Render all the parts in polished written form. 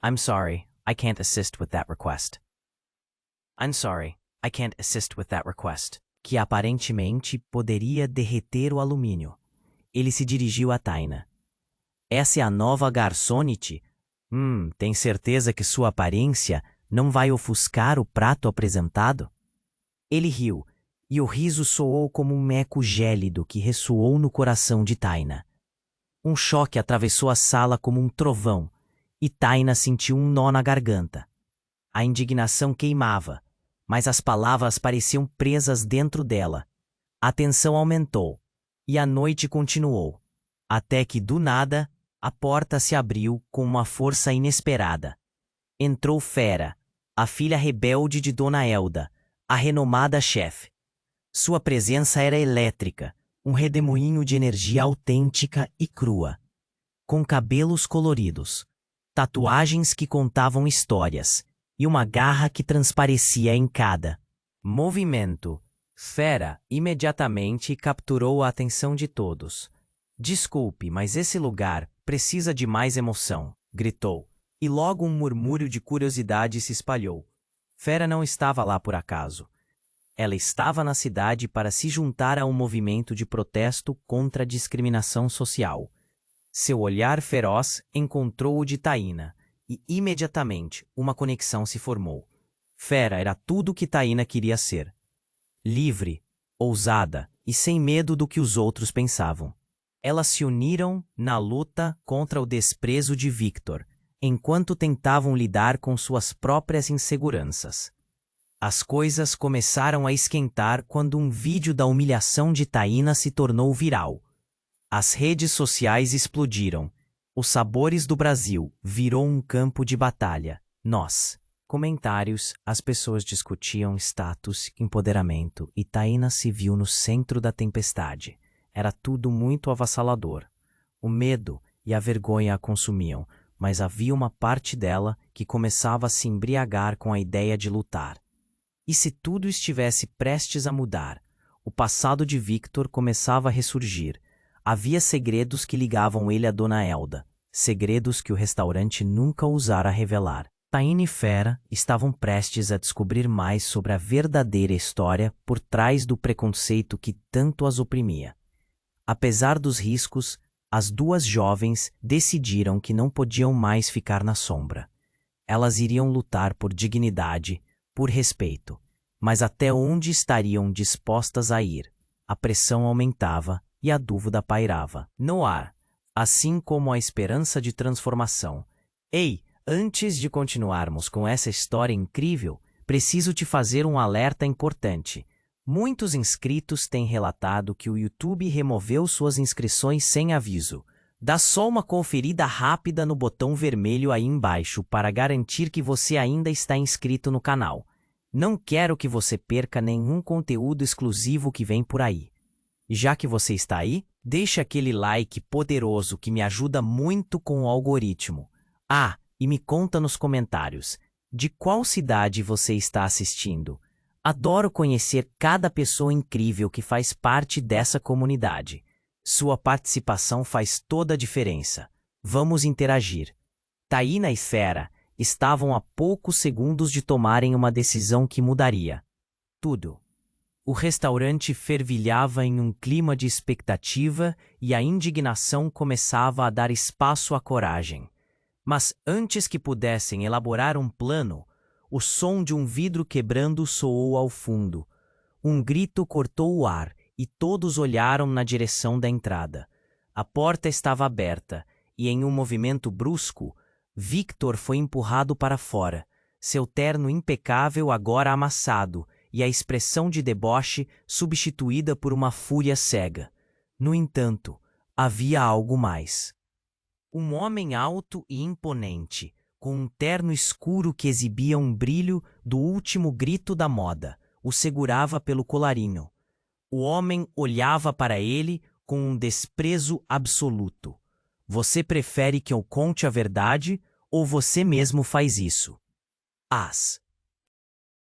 I'm sorry, I can't assist with that request. I'm sorry, I can't assist with that request. Que aparentemente poderia derreter o alumínio. Ele se dirigiu a Taina. Essa é a nova garçonete? Tem certeza que sua aparência não vai ofuscar o prato apresentado? Ele riu, e o riso soou como um eco gélido que ressoou no coração de Taina. Um choque atravessou a sala como um trovão, e Taina sentiu um nó na garganta. A indignação queimava, mas as palavras pareciam presas dentro dela. A tensão aumentou, e a noite continuou, até que, do nada, a porta se abriu com uma força inesperada. Entrou Fera, a filha rebelde de Dona Elda, a renomada chefe. Sua presença era elétrica, um redemoinho de energia autêntica e crua. Com cabelos coloridos, tatuagens que contavam histórias, e uma garra que transparecia em cada movimento. Fera imediatamente capturou a atenção de todos. Desculpe, mas esse lugar precisa de mais emoção, gritou. E logo um murmúrio de curiosidade se espalhou. Fera não estava lá por acaso. Ela estava na cidade para se juntar a um movimento de protesto contra a discriminação social. Seu olhar feroz encontrou o de Taina, e imediatamente uma conexão se formou. Fera era tudo o que Taina queria ser. Livre, ousada e sem medo do que os outros pensavam. Elas se uniram na luta contra o desprezo de Victor, enquanto tentavam lidar com suas próprias inseguranças. As coisas começaram a esquentar quando um vídeo da humilhação de Taina se tornou viral. As redes sociais explodiram. Os Sabores do Brasil virou um campo de batalha. Comentários, as pessoas discutiam status, empoderamento, e Taina se viu no centro da tempestade. Era tudo muito avassalador. O medo e a vergonha a consumiam, mas havia uma parte dela que começava a se embriagar com a ideia de lutar. E se tudo estivesse prestes a mudar? O passado de Victor começava a ressurgir. Havia segredos que ligavam ele a Dona Elda, segredos que o restaurante nunca ousara revelar. Taina e Fera estavam prestes a descobrir mais sobre a verdadeira história por trás do preconceito que tanto as oprimia. Apesar dos riscos, as duas jovens decidiram que não podiam mais ficar na sombra. Elas iriam lutar por dignidade, por respeito. Mas até onde estariam dispostas a ir? A pressão aumentava e a dúvida pairava no ar, assim como a esperança de transformação. Ei, antes de continuarmos com essa história incrível, preciso te fazer um alerta importante. Muitos inscritos têm relatado que o YouTube removeu suas inscrições sem aviso. Dá só uma conferida rápida no botão vermelho aí embaixo para garantir que você ainda está inscrito no canal. Não quero que você perca nenhum conteúdo exclusivo que vem por aí. Já que você está aí, deixa aquele like poderoso que me ajuda muito com o algoritmo. E me conta nos comentários, de qual cidade você está assistindo? Adoro conhecer cada pessoa incrível que faz parte dessa comunidade. Sua participação faz toda a diferença. Vamos interagir. Taina e Fera estavam a poucos segundos de tomarem uma decisão que mudaria tudo. O restaurante fervilhava em um clima de expectativa e a indignação começava a dar espaço à coragem. Mas antes que pudessem elaborar um plano, o som de um vidro quebrando soou ao fundo. Um grito cortou o ar e todos olharam na direção da entrada. A porta estava aberta e, em um movimento brusco, Victor foi empurrado para fora, seu terno impecável agora amassado e a expressão de deboche substituída por uma fúria cega. No entanto, havia algo mais. Um homem alto e imponente, com um terno escuro que exibia um brilho do último grito da moda, o segurava pelo colarinho. O homem olhava para ele com um desprezo absoluto. Você prefere que eu conte a verdade ou você mesmo faz isso? As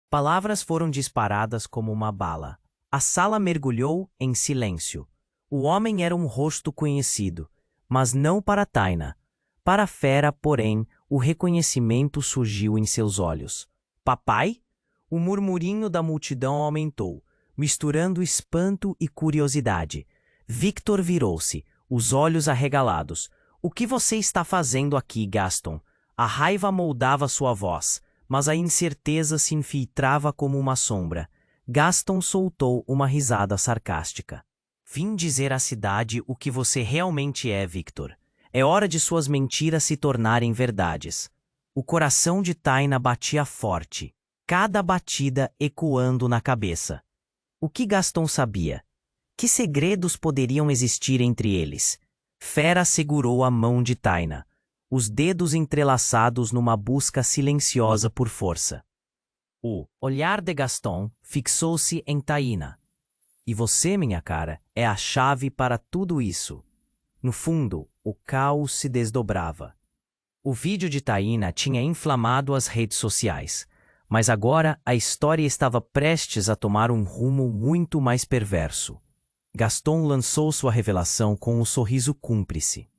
palavras foram disparadas como uma bala. A sala mergulhou em silêncio. O homem era um rosto conhecido, mas não para Taina. Para Fera, porém, o reconhecimento surgiu em seus olhos. Papai? O murmurinho da multidão aumentou, misturando espanto e curiosidade. Victor virou-se, os olhos arregalados. O que você está fazendo aqui, Gaston? A raiva moldava sua voz, mas a incerteza se infiltrava como uma sombra. Gaston soltou uma risada sarcástica. Vim dizer à cidade o que você realmente é, Victor. É hora de suas mentiras se tornarem verdades. O coração de Taina batia forte, cada batida ecoando na cabeça. O que Gaston sabia? Que segredos poderiam existir entre eles? Fera segurou a mão de Taina, os dedos entrelaçados numa busca silenciosa por força. O olhar de Gaston fixou-se em Taina. E você, minha cara, é a chave para tudo isso. No fundo, o caos se desdobrava. O vídeo de Taina tinha inflamado as redes sociais, mas agora a história estava prestes a tomar um rumo muito mais perverso. Gaston lançou sua revelação com um sorriso cúmplice.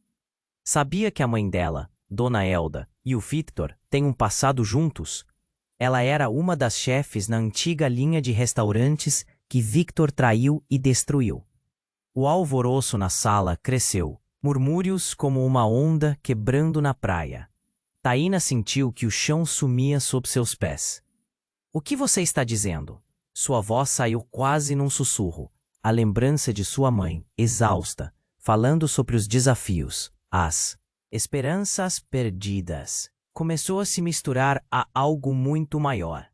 Sabia que a mãe dela, Dona Elda, e o Victor têm um passado juntos? Ela era uma das chefes na antiga linha de restaurantes que Victor traiu e destruiu. O alvoroço na sala cresceu, murmúrios como uma onda quebrando na praia. Taina sentiu que o chão sumia sob seus pés. O que você está dizendo? Sua voz saiu quase num sussurro, a lembrança de sua mãe, exausta, falando sobre os desafios, as esperanças perdidas. Começou a se misturar a algo muito maior.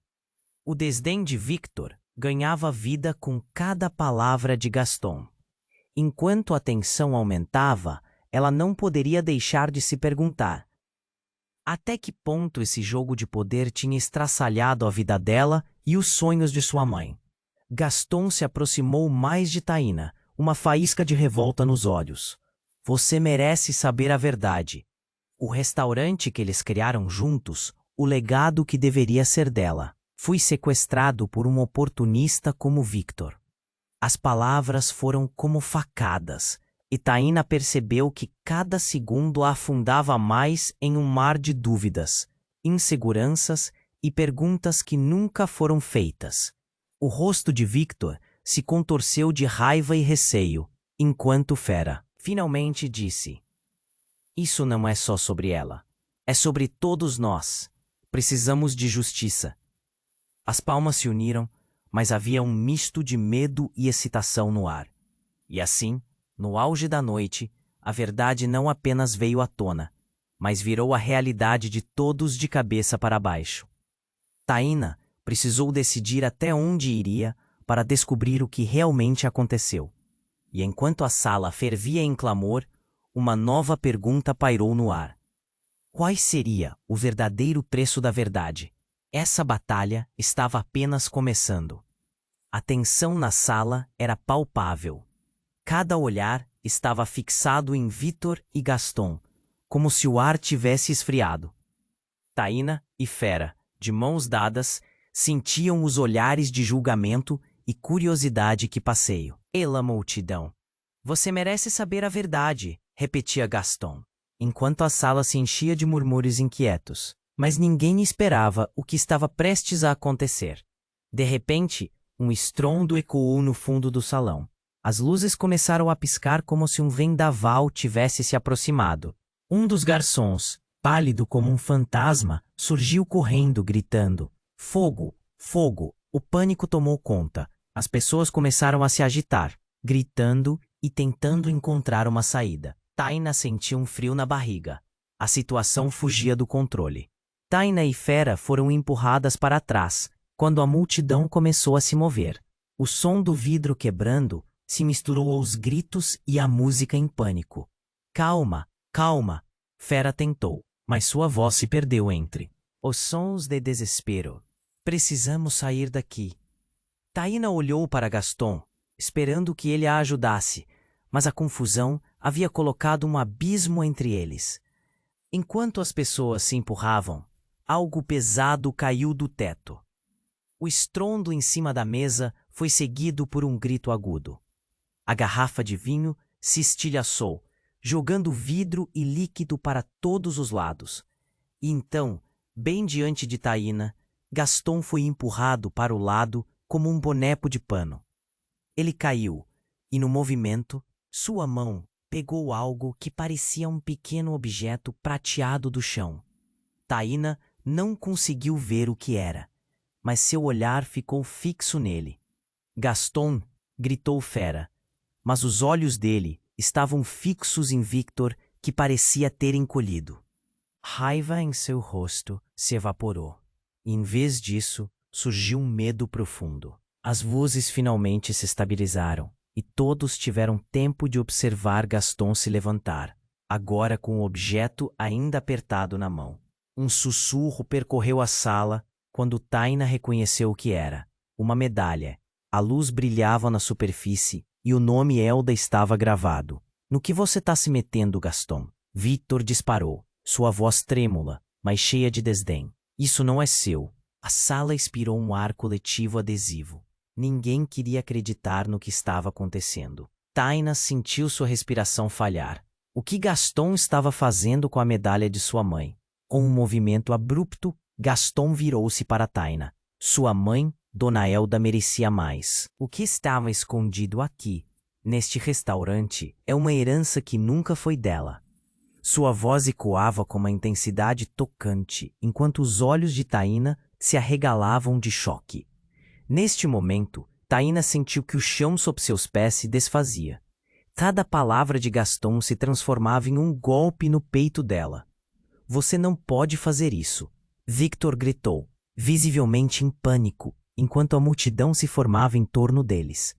O desdém de Victor ganhava vida com cada palavra de Gaston. Enquanto a tensão aumentava, ela não poderia deixar de se perguntar: até que ponto esse jogo de poder tinha estraçalhado a vida dela e os sonhos de sua mãe? Gaston se aproximou mais de Taina, uma faísca de revolta nos olhos. Você merece saber a verdade. O restaurante que eles criaram juntos, o legado que deveria ser dela, foi sequestrado por um oportunista como Victor. As palavras foram como facadas, e Taina percebeu que cada segundo a afundava mais em um mar de dúvidas, inseguranças e perguntas que nunca foram feitas. O rosto de Victor se contorceu de raiva e receio, enquanto Fera finalmente disse: isso não é só sobre ela. É sobre todos nós. Precisamos de justiça. As palmas se uniram, mas havia um misto de medo e excitação no ar. E assim, no auge da noite, a verdade não apenas veio à tona, mas virou a realidade de todos de cabeça para baixo. Taina precisou decidir até onde iria para descobrir o que realmente aconteceu. E enquanto a sala fervia em clamor, uma nova pergunta pairou no ar. Qual seria o verdadeiro preço da verdade? Essa batalha estava apenas começando. A tensão na sala era palpável. Cada olhar estava fixado em Victor e Gaston, como se o ar tivesse esfriado. Taina e Fera, de mãos dadas, sentiam os olhares de julgamento e curiosidade que passeio. Ela multidão. Você merece saber a verdade, repetia Gaston, enquanto a sala se enchia de murmúrios inquietos. Mas ninguém esperava o que estava prestes a acontecer. De repente, um estrondo ecoou no fundo do salão. As luzes começaram a piscar como se um vendaval tivesse se aproximado. Um dos garçons, pálido como um fantasma, surgiu correndo, gritando: fogo! Fogo! O pânico tomou conta. As pessoas começaram a se agitar, gritando e tentando encontrar uma saída. Taina sentiu um frio na barriga. A situação fugia do controle. Taina e Fera foram empurradas para trás, quando a multidão começou a se mover. O som do vidro quebrando se misturou aos gritos e à música em pânico. Calma, calma, Fera tentou, mas sua voz se perdeu entre os sons de desespero. Precisamos sair daqui. Taina olhou para Gaston, esperando que ele a ajudasse, mas a confusão havia colocado um abismo entre eles. Enquanto as pessoas se empurravam, algo pesado caiu do teto. O estrondo em cima da mesa foi seguido por um grito agudo. A garrafa de vinho se estilhaçou, jogando vidro e líquido para todos os lados. E então, bem diante de Taína, Gaston foi empurrado para o lado como um boneco de pano. Ele caiu, e no movimento, sua mão pegou algo que parecia um pequeno objeto prateado do chão. Taína não conseguiu ver o que era, mas seu olhar ficou fixo nele. Gaston gritou fera, mas os olhos dele estavam fixos em Victor, que parecia ter encolhido. Raiva em seu rosto se evaporou. E, em vez disso, surgiu um medo profundo. As vozes finalmente se estabilizaram, e todos tiveram tempo de observar Gaston se levantar, agora com o objeto ainda apertado na mão. Um sussurro percorreu a sala quando Taina reconheceu o que era. Uma medalha. A luz brilhava na superfície e o nome Elda estava gravado. No que você está se metendo, Gaston? Victor disparou, sua voz trêmula, mas cheia de desdém. Isso não é seu. A sala expirou um ar coletivo adesivo. Ninguém queria acreditar no que estava acontecendo. Taina sentiu sua respiração falhar. O que Gaston estava fazendo com a medalha de sua mãe? Com um movimento abrupto, Gaston virou-se para Taina. Sua mãe, Dona Elda, merecia mais. O que estava escondido aqui, neste restaurante, é uma herança que nunca foi dela. Sua voz ecoava com uma intensidade tocante, enquanto os olhos de Taina se arregalavam de choque. Neste momento, Taina sentiu que o chão sob seus pés se desfazia. Cada palavra de Gaston se transformava em um golpe no peito dela. Você não pode fazer isso, Victor gritou, visivelmente em pânico, enquanto a multidão se formava em torno deles.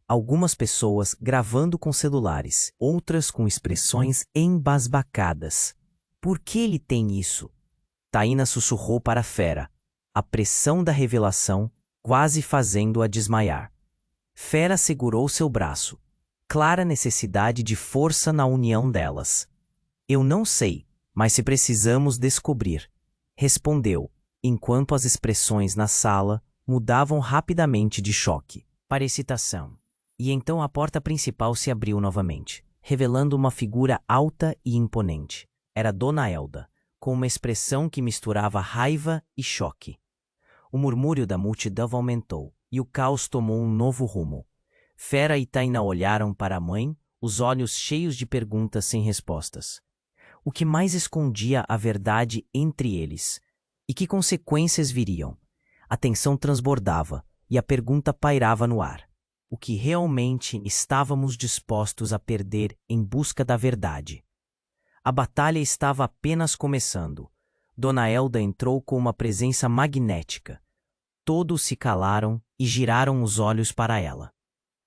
Algumas pessoas gravando com celulares, outras com expressões embasbacadas. Por que ele tem isso? Taina sussurrou para a fera, a pressão da revelação quase fazendo-a desmaiar. Fera segurou seu braço. Clara necessidade de força na união delas. Eu não sei, mas se precisamos descobrir, respondeu, enquanto as expressões na sala mudavam rapidamente de choque para excitação. E então a porta principal se abriu novamente, revelando uma figura alta e imponente. Era Dona Elda, com uma expressão que misturava raiva e choque. O murmúrio da multidão aumentou, e o caos tomou um novo rumo. Fera e Taina olharam para a mãe, os olhos cheios de perguntas sem respostas. O que mais escondia a verdade entre eles? E que consequências viriam? A tensão transbordava, e a pergunta pairava no ar. O que realmente estávamos dispostos a perder em busca da verdade? A batalha estava apenas começando. Dona Elda entrou com uma presença magnética. Todos se calaram e giraram os olhos para ela.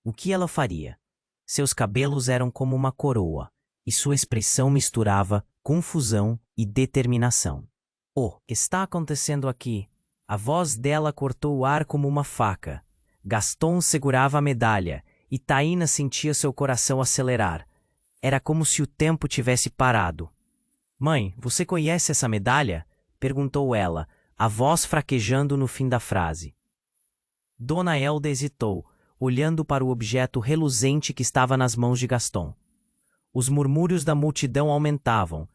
O que ela faria? Seus cabelos eram como uma coroa, e sua expressão misturava confusão e determinação. O que está acontecendo aqui? A voz dela cortou o ar como uma faca. Gaston segurava a medalha, e Taina sentia seu coração acelerar. Era como se o tempo tivesse parado. Mãe, você conhece essa medalha? Perguntou ela, a voz fraquejando no fim da frase. Dona Elda hesitou, olhando para o objeto reluzente que estava nas mãos de Gaston. Os murmúrios da multidão aumentavam.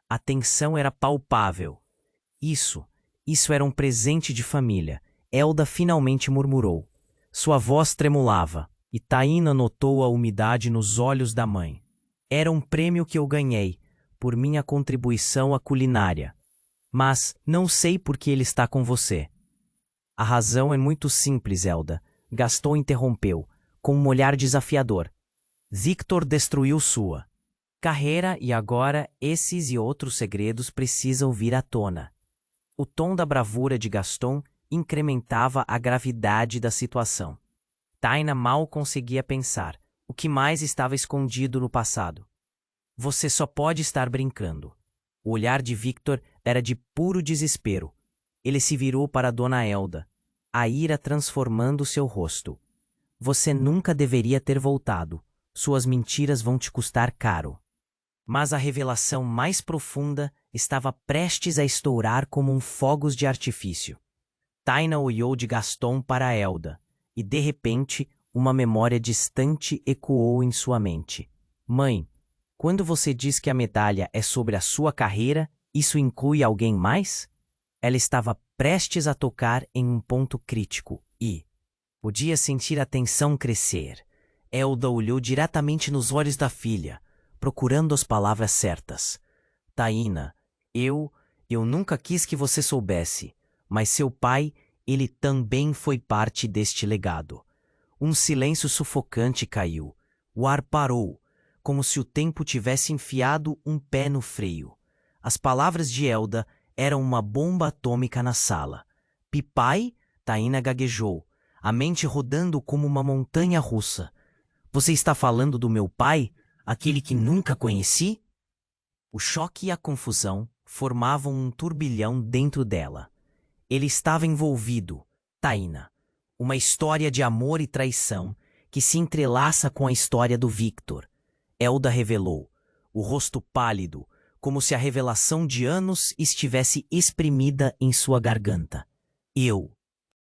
A tensão era palpável. Isso era um presente de família. Elda finalmente murmurou. Sua voz tremulava, e Taina notou a umidade nos olhos da mãe. Era um prêmio que eu ganhei, por minha contribuição à culinária. Mas não sei por que ele está com você. A razão é muito simples, Elda. Gaston interrompeu, com um olhar desafiador. Victor destruiu sua carreira e agora esses e outros segredos precisam vir à tona. O tom da bravura de Gaston incrementava a gravidade da situação. Taina mal conseguia pensar. O que mais estava escondido no passado? Você só pode estar brincando. O olhar de Victor era de puro desespero. Ele se virou para Dona Elda, a ira transformando seu rosto. Você nunca deveria ter voltado. Suas mentiras vão te custar caro. Mas a revelação mais profunda estava prestes a estourar como um fogos de artifício. Taina olhou de Gaston para Elda, e de repente uma memória distante ecoou em sua mente. Mãe, quando você diz que a medalha é sobre a sua carreira Isso inclui alguém mais? Ela estava prestes a tocar em um ponto crítico e podia sentir a tensão crescer. Elda olhou diretamente nos olhos da filha, procurando as palavras certas. Taína, eu nunca quis que você soubesse, mas seu pai, ele também foi parte deste legado. Um silêncio sufocante caiu. O ar parou, como se o tempo tivesse enfiado um pé no freio. As palavras de Elda eram uma bomba atômica na sala. Pipai? Taína gaguejou, a mente rodando como uma montanha russa. Você está falando do meu pai? Aquele que nunca conheci? O choque e a confusão formavam um turbilhão dentro dela. Ele estava envolvido, Taína. Uma história de amor e traição que se entrelaça com a história do Victor. Elda revelou, o rosto pálido, como se a revelação de anos estivesse exprimida em sua garganta. Eu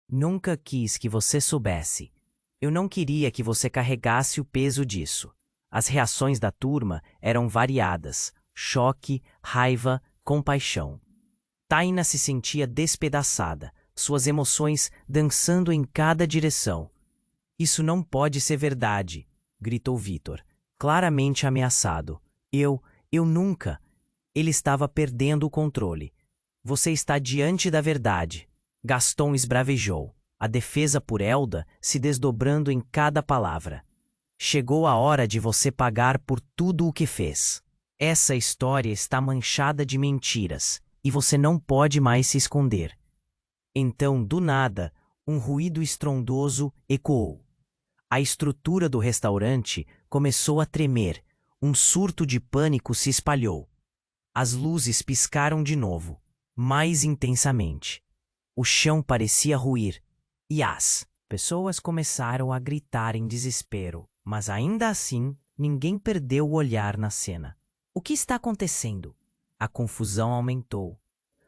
nunca quis que você soubesse. Eu não queria que você carregasse o peso disso. As reações da turma eram variadas: choque, raiva, compaixão. Taína se sentia despedaçada, suas emoções dançando em cada direção. Isso não pode ser verdade, gritou Victor, claramente ameaçado. Eu nunca. Ele estava perdendo o controle. Você está diante da verdade. Gaston esbravejou, a defesa por Elda se desdobrando em cada palavra. Chegou a hora de você pagar por tudo o que fez. Essa história está manchada de mentiras e você não pode mais se esconder. Então, do nada, um ruído estrondoso ecoou. A estrutura do restaurante começou a tremer. Um surto de pânico se espalhou. As luzes piscaram de novo, mais intensamente. O chão parecia ruir e as pessoas começaram a gritar em desespero, mas ainda assim ninguém perdeu o olhar na cena. O que está acontecendo? A confusão aumentou.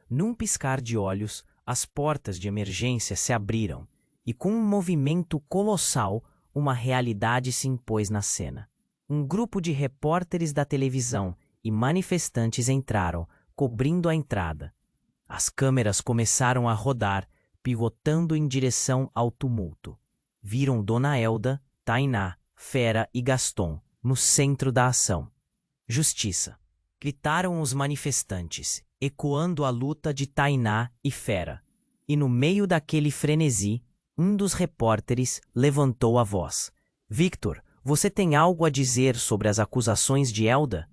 Num piscar de olhos, as portas de emergência se abriram e, com um movimento colossal, uma realidade se impôs na cena. Um grupo de repórteres da televisão e manifestantes entraram, cobrindo a entrada. As câmeras começaram a rodar, pivotando em direção ao tumulto. Viram Dona Elda, Tainá, Fera e Gaston no centro da ação. Justiça! Gritaram os manifestantes, ecoando a luta de Tainá e Fera. E no meio daquele frenesi, um dos repórteres levantou a voz. Victor, você tem algo a dizer sobre as acusações de Elda?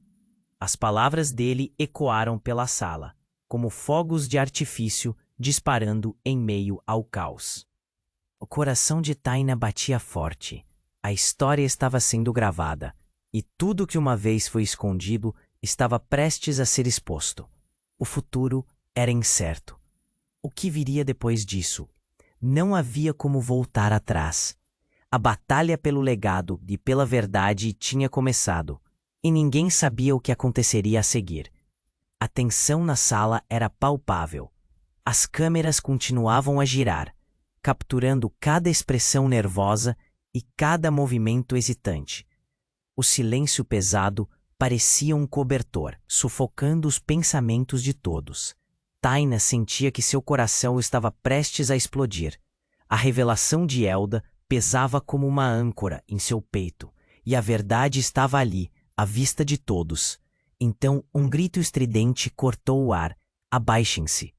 As palavras dele ecoaram pela sala, como fogos de artifício disparando em meio ao caos. O coração de Taina batia forte. A história estava sendo gravada, e tudo que uma vez foi escondido estava prestes a ser exposto. O futuro era incerto. O que viria depois disso? Não havia como voltar atrás. A batalha pelo legado e pela verdade tinha começado, e ninguém sabia o que aconteceria a seguir. A tensão na sala era palpável. As câmeras continuavam a girar, capturando cada expressão nervosa e cada movimento hesitante. O silêncio pesado parecia um cobertor, sufocando os pensamentos de todos. Taina sentia que seu coração estava prestes a explodir. A revelação de Elda pesava como uma âncora em seu peito, e a verdade estava ali, à vista de todos. Então um grito estridente cortou o ar. Abaixem-se.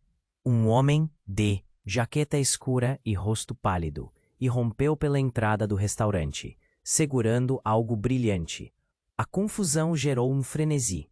Um homem de jaqueta escura e rosto pálido irrompeu pela entrada do restaurante, segurando algo brilhante. A confusão gerou um frenesi.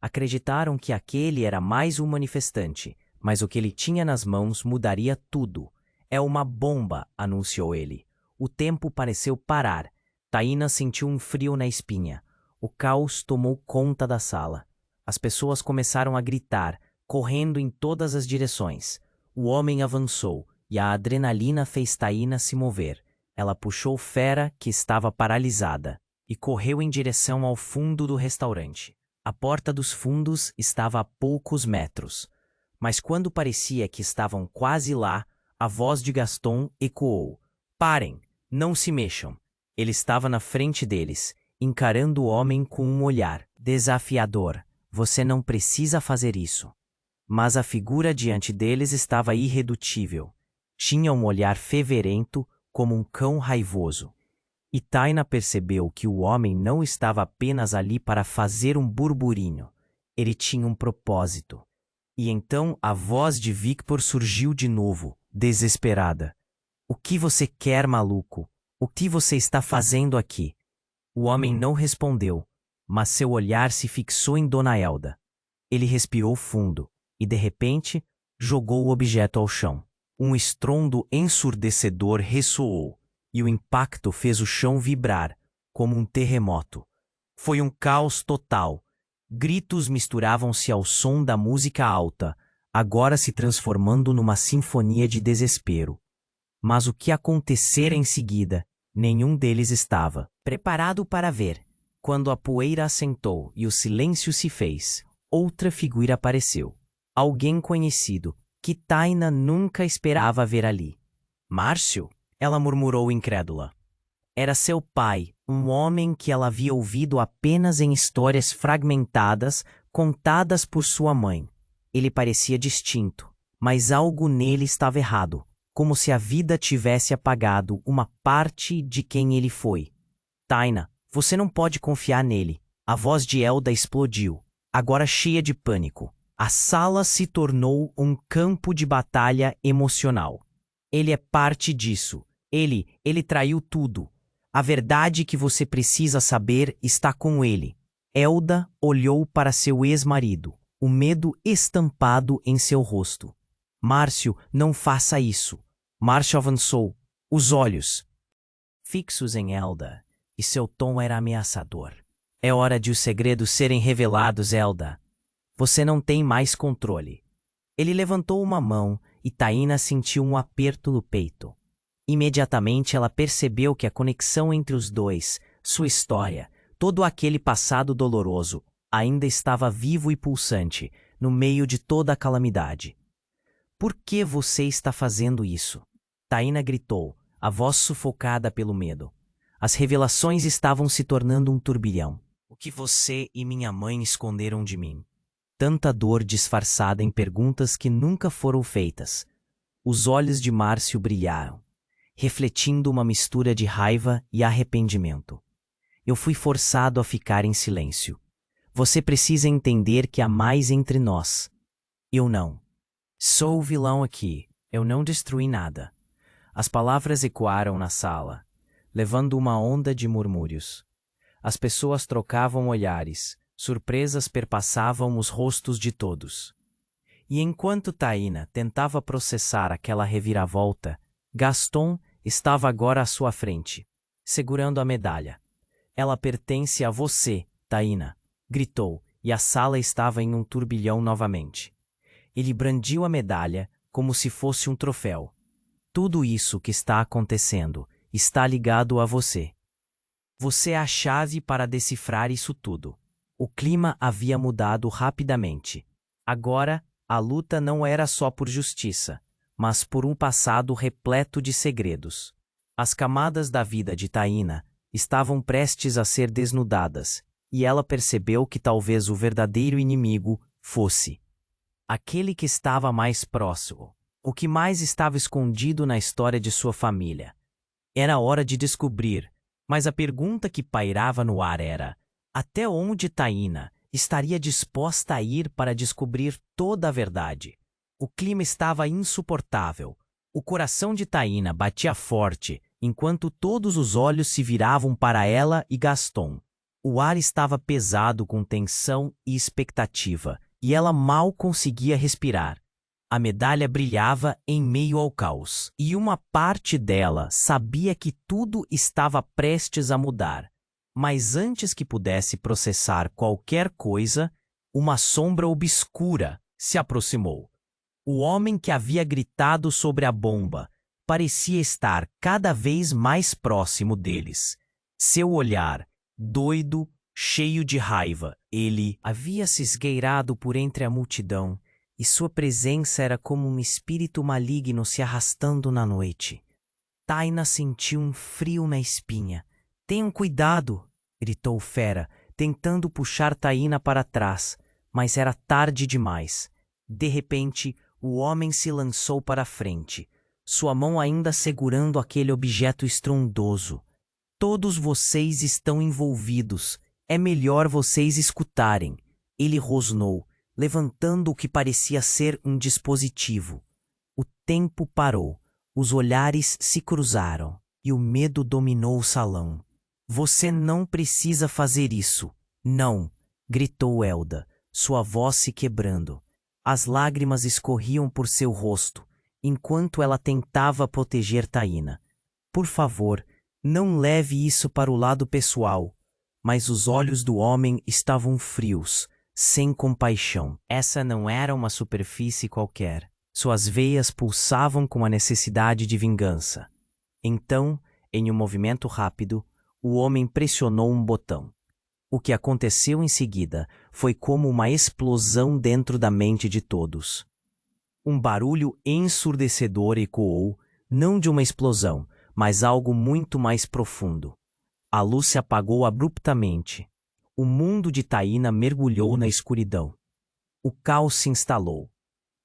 Acreditaram que aquele era mais um manifestante, mas o que ele tinha nas mãos mudaria tudo. É uma bomba, anunciou ele. O tempo pareceu parar. Taina sentiu um frio na espinha. O caos tomou conta da sala. As pessoas começaram a gritar, correndo em todas as direções. O homem avançou, e a adrenalina fez Taina se mover. Ela puxou Fera, que estava paralisada, e correu em direção ao fundo do restaurante. A porta dos fundos estava a poucos metros. Mas quando parecia que estavam quase lá, a voz de Gaston ecoou. Parem! Não se mexam! Ele estava na frente deles, encarando o homem com um olhar desafiador. Você não precisa fazer isso. mas a figura diante deles estava irredutível. Tinha um olhar feverento, como um cão raivoso. E Taina percebeu que o homem não estava apenas ali para fazer um burburinho. Ele tinha um propósito. E então a voz de Victor surgiu de novo, desesperada. O que você quer, maluco? O que você está fazendo aqui? O homem não respondeu, mas seu olhar se fixou em Dona Elda. Ele respirou fundo e, de repente, jogou o objeto ao chão. Um estrondo ensurdecedor ressoou, e o impacto fez o chão vibrar, como um terremoto. Foi um caos total. Gritos misturavam-se ao som da música alta, agora se transformando numa sinfonia de desespero. Mas o que acontecera em seguida, nenhum deles estava preparado para ver. Quando a poeira assentou e o silêncio se fez, outra figura apareceu. Alguém conhecido, que Taina nunca esperava ver ali. Márcio? Ela murmurou incrédula. Era seu pai, um homem que ela havia ouvido apenas em histórias fragmentadas contadas por sua mãe. Ele parecia distinto, mas algo nele estava errado, como se a vida tivesse apagado uma parte de quem ele foi. Taina, você não pode confiar nele. A voz de Elda explodiu, agora cheia de pânico. A sala se tornou um campo de batalha emocional. Ele é parte disso. Ele traiu tudo. A verdade que você precisa saber está com ele. Elda olhou para seu ex-marido, o medo estampado em seu rosto. Márcio, não faça isso. Márcio avançou, os olhos fixos em Elda, e seu tom era ameaçador. É hora de os segredos serem revelados, Elda. Você não tem mais controle. Ele levantou uma mão e Taina sentiu um aperto no peito. Imediatamente ela percebeu que a conexão entre os dois, sua história, todo aquele passado doloroso, ainda estava vivo e pulsante, no meio de toda a calamidade. Por que você está fazendo isso? Taina gritou, a voz sufocada pelo medo. As revelações estavam se tornando um turbilhão. O que você e minha mãe esconderam de mim? Tanta dor disfarçada em perguntas que nunca foram feitas. Os olhos de Márcio brilharam, refletindo uma mistura de raiva e arrependimento. Eu fui forçado a ficar em silêncio. Você precisa entender que há mais entre nós. Eu não. Sou o vilão aqui. Eu não destruí nada. As palavras ecoaram na sala, levando uma onda de murmúrios. As pessoas trocavam olhares. Surpresas perpassavam os rostos de todos. E enquanto Taina tentava processar aquela reviravolta, Gaston estava agora à sua frente, segurando a medalha. Ela pertence a você, Taina, gritou, e a sala estava em um turbilhão novamente. Ele brandiu a medalha como se fosse um troféu. Tudo isso que está acontecendo está ligado a você. Você é a chave para decifrar isso tudo. O clima havia mudado rapidamente. Agora, a luta não era só por justiça, mas por um passado repleto de segredos. As camadas da vida de Taina estavam prestes a ser desnudadas, e ela percebeu que talvez o verdadeiro inimigo fosse aquele que estava mais próximo, o que mais estava escondido na história de sua família. Era hora de descobrir, mas a pergunta que pairava no ar era: até onde Taina estaria disposta a ir para descobrir toda a verdade? O clima estava insuportável. O coração de Taina batia forte, enquanto todos os olhos se viravam para ela e Gaston. O ar estava pesado com tensão e expectativa, e ela mal conseguia respirar. A medalha brilhava em meio ao caos, e uma parte dela sabia que tudo estava prestes a mudar. Mas antes que pudesse processar qualquer coisa, uma sombra obscura se aproximou. O homem que havia gritado sobre a bomba parecia estar cada vez mais próximo deles. Seu olhar, doido, cheio de raiva, ele havia se esgueirado por entre a multidão, e sua presença era como um espírito maligno se arrastando na noite. Taina sentiu um frio na espinha. Tenham cuidado, gritou o fera, tentando puxar Taina para trás, mas era tarde demais. De repente, o homem se lançou para a frente, sua mão ainda segurando aquele objeto estrondoso. Todos vocês estão envolvidos. É melhor vocês escutarem. Ele rosnou, levantando o que parecia ser um dispositivo. O tempo parou. Os olhares se cruzaram e o medo dominou o salão. Você não precisa fazer isso. Não, gritou Elda, sua voz se quebrando. As lágrimas escorriam por seu rosto, enquanto ela tentava proteger Taína. Por favor, não leve isso para o lado pessoal. Mas os olhos do homem estavam frios, sem compaixão. Essa não era uma superfície qualquer. Suas veias pulsavam com a necessidade de vingança. Então, em um movimento rápido, o homem pressionou um botão. O que aconteceu em seguida foi como uma explosão dentro da mente de todos. Um barulho ensurdecedor ecoou, não de uma explosão, mas algo muito mais profundo. A luz se apagou abruptamente. O mundo de Taína mergulhou na escuridão. O caos se instalou.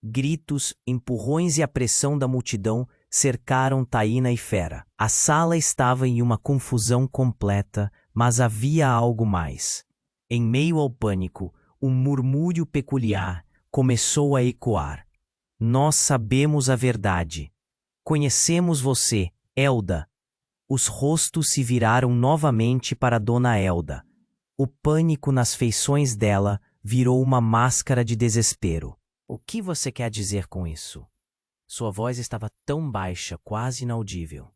Gritos, empurrões e a pressão da multidão cercaram Taína e Fera. A sala estava em uma confusão completa, mas havia algo mais. Em meio ao pânico, um murmúrio peculiar começou a ecoar. Nós sabemos a verdade. Conhecemos você, Elda. Os rostos se viraram novamente para Dona Elda. O pânico nas feições dela virou uma máscara de desespero. O que você quer dizer com isso? Sua voz estava tão baixa, quase inaudível.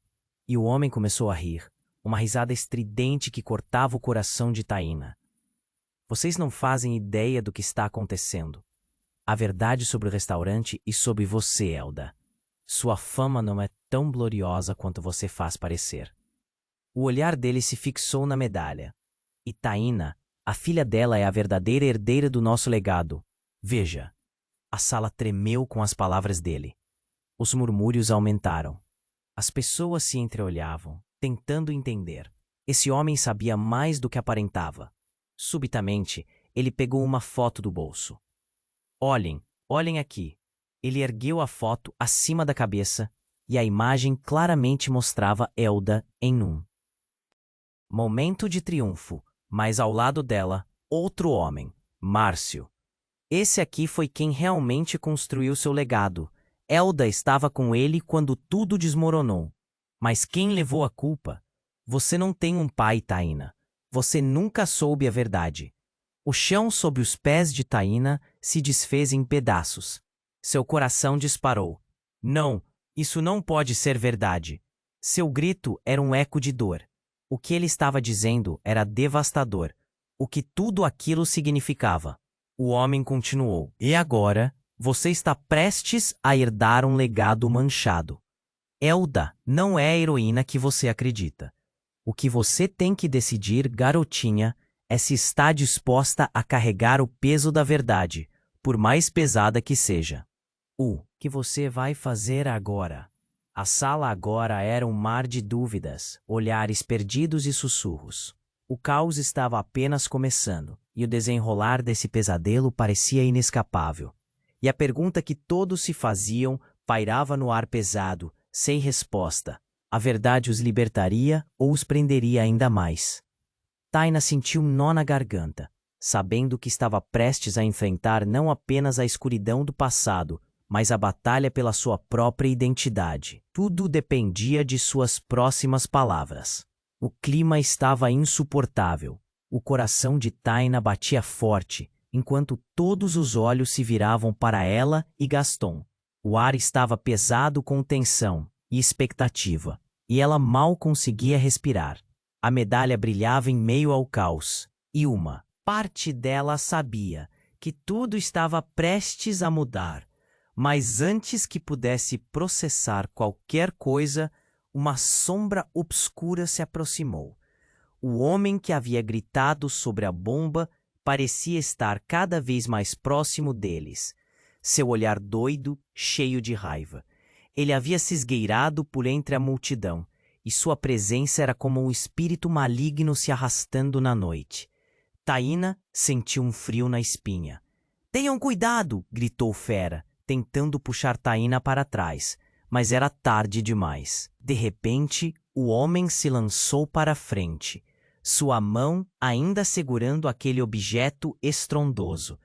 E o homem começou a rir, uma risada estridente que cortava o coração de Taína. Vocês não fazem ideia do que está acontecendo. A verdade sobre o restaurante e sobre você, Elda. Sua fama não é tão gloriosa quanto você faz parecer. O olhar dele se fixou na medalha. E Taína, a filha dela, é a verdadeira herdeira do nosso legado. Veja. A sala tremeu com as palavras dele. Os murmúrios aumentaram. As pessoas se entreolhavam, tentando entender. Esse homem sabia mais do que aparentava. Subitamente, ele pegou uma foto do bolso. Olhem, olhem aqui. Ele ergueu a foto acima da cabeça e a imagem claramente mostrava Elda em um momento de triunfo, mas ao lado dela, outro homem, Márcio. Esse aqui foi quem realmente construiu seu legado. Elda estava com ele quando tudo desmoronou. Mas quem levou a culpa? Você não tem um pai, Taína. Você nunca soube a verdade. O chão sob os pés de Taína se desfez em pedaços. Seu coração disparou. Não, isso não pode ser verdade. Seu grito era um eco de dor. O que ele estava dizendo era devastador. O que tudo aquilo significava. O homem continuou. E agora, você está prestes a herdar um legado manchado. Elda não é a heroína que você acredita. O que você tem que decidir, garotinha, é se está disposta a carregar o peso da verdade, por mais pesada que seja. O que você vai fazer agora? A sala agora era um mar de dúvidas, olhares perdidos e sussurros. O caos estava apenas começando, e o desenrolar desse pesadelo parecia inescapável. E a pergunta que todos se faziam pairava no ar pesado, sem resposta. A verdade os libertaria ou os prenderia ainda mais? Taína sentiu um nó na garganta, sabendo que estava prestes a enfrentar não apenas a escuridão do passado, mas a batalha pela sua própria identidade. Tudo dependia de suas próximas palavras. O clima estava insuportável. O coração de Taína batia forte, enquanto todos os olhos se viravam para ela e Gaston. O ar estava pesado com tensão e expectativa, e ela mal conseguia respirar. A medalha brilhava em meio ao caos, e uma parte dela sabia que tudo estava prestes a mudar. Mas antes que pudesse processar qualquer coisa, uma sombra obscura se aproximou. O homem que havia gritado sobre a bomba parecia estar cada vez mais próximo deles. Seu olhar doido, cheio de raiva. Ele havia se esgueirado por entre a multidão, e sua presença era como um espírito maligno se arrastando na noite. Taína sentiu um frio na espinha. Tenham cuidado! Gritou Fera, tentando puxar Taína para trás, mas era tarde demais. De repente, o homem se lançou para a frente, sua mão ainda segurando aquele objeto estrondoso.